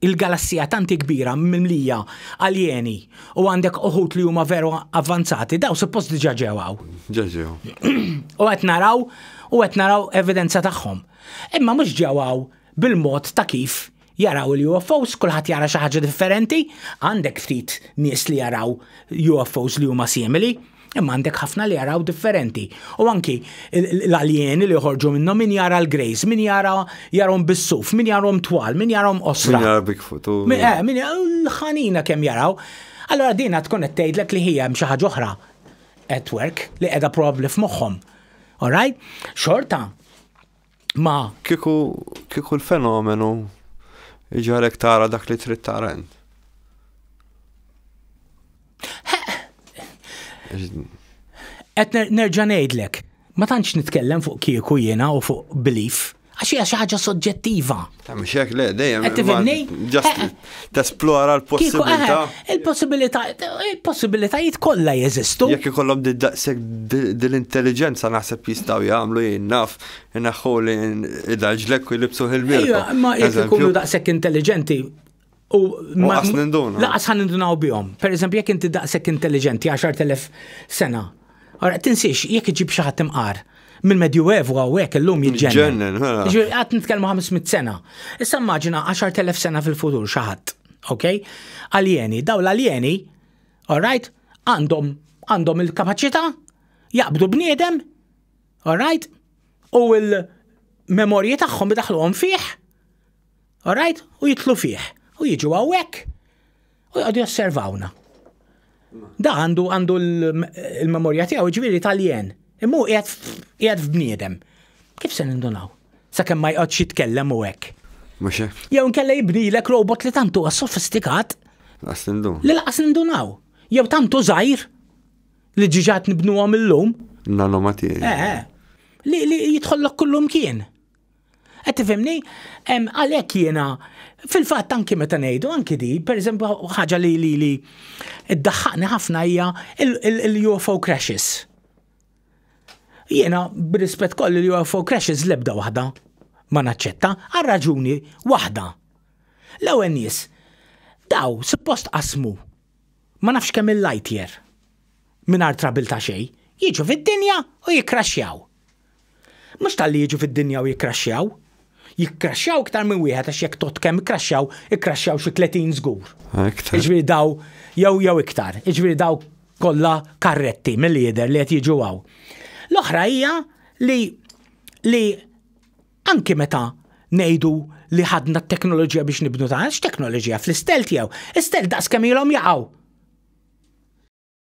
il-galassija tanti kbira mimlija aljeni u għandek uħut li huma veru avvanzati, daw suppost diġà ġewaw. Ġeġew. U qed naraw evidenza tagħhom. Imma mhux ġewaw bil-mod ta' kif jaraw il-UFOs, kulħadd jara xi ħaġa differenti, għandek ftit nies li jaraw UFOs li huma simili, imma għandek ħafna li jaraw differenti. U anki l-aljeni li joħorġu minnhom min jara l-grejs, min jarahom bis-suf, min jarahom twal, min jarahom osra. Min jara Bigfoot. Min l-ħanina kemm jaraw. Allora dina tkun qed tgħidlek li hija xi ħaġa oħra at work li qiegħda probabbli f'moħħhom. All right? Xorta ma kieku l-fenomenu iġarek tara dak li trid tara int. Qed nerġa' ngħidlek, ma tantx nitkellem fuq kieku jiena u fuq belief, għax hija xi ħaġa soġġettiva. Mhux hekk le dejjem. Qed tifhimni? Just tesplora l-possibilità. Il-possibilitajiet kollha jeżistu. Jekk ikollhom daqshekk dil-intelligenza naħseb jistgħu jagħmlu naf inaħħu li id-ġlek u jlibsu il-mirka. Ma jekk ikunu daqshekk intelligenti u laqas ninduna. Laqas ħanindunaw bihom. Pereżempju jekk inti daqshekk intelligenti 10,000 sena. Ora tinsiex jekk iġib xi ħadd imqar mill-Medjuevu hawnhekk illum jiġġennen. Ġifieri qatt nitkellmu 500 sena. Issa immaġina 10,000 sena fil-futur xi ħadd, okay? Aljeni, dawn l-aljeni, all right, għandhom il-kapaċità jaqbdu bniedem, all right, u l-memorji tagħhom idaħluhom fih, all right, u jitlu fih, u jiġu hawnhekk u jqogħdu josservawna. Da għandu il-memorja tiegħu ġifieri tal-jen. Immu qiegħed f'bniedem. Kif se nindunaw? Sakemm ma jqgħodx jitkellem u hekk. Mhux hekk. Jew inkella jibnilek robot li tantu huwa sofistikat. Li laqas nindunaw. Jew tantu żgħir li ġiġat nibnuhom illum. Nanomaterja. Li jidħollok kullum kien. Qed tifhimni? Għalhekk jiena fil-fatt anki meta ngħidu anki di, pereżempju ħaġa li iddaħħaqni ħafna hija il-UFO crashes. Jiena b'rispett kollu il-UFO crashes l-ebda waħda ma naċċetta għal raġuni waħda. L-ewwel nies daw suppost qasmu ma nafx kemm il-light year mingħajr trabil ta' xejn, jiġu fid-dinja u jikkraxxjaw. Mhux tal-li jiġu fid-dinja u jikkraxxjaw, jikkraxxjaw iktar minn wieħed għax jekk tot kemm ikkraxxjaw xi 30 żgur. Iġifieri daw jew iktar, iġifieri daw kollha karretti mill-lieder li qed jiġu hawn. L-oħra hija li anke meta ngħidu li ħadna t-teknoloġija biex nibnu ta' x'teknoloġija fl-istel tiegħu. Istel daqs kemm ilhom jaqgħu.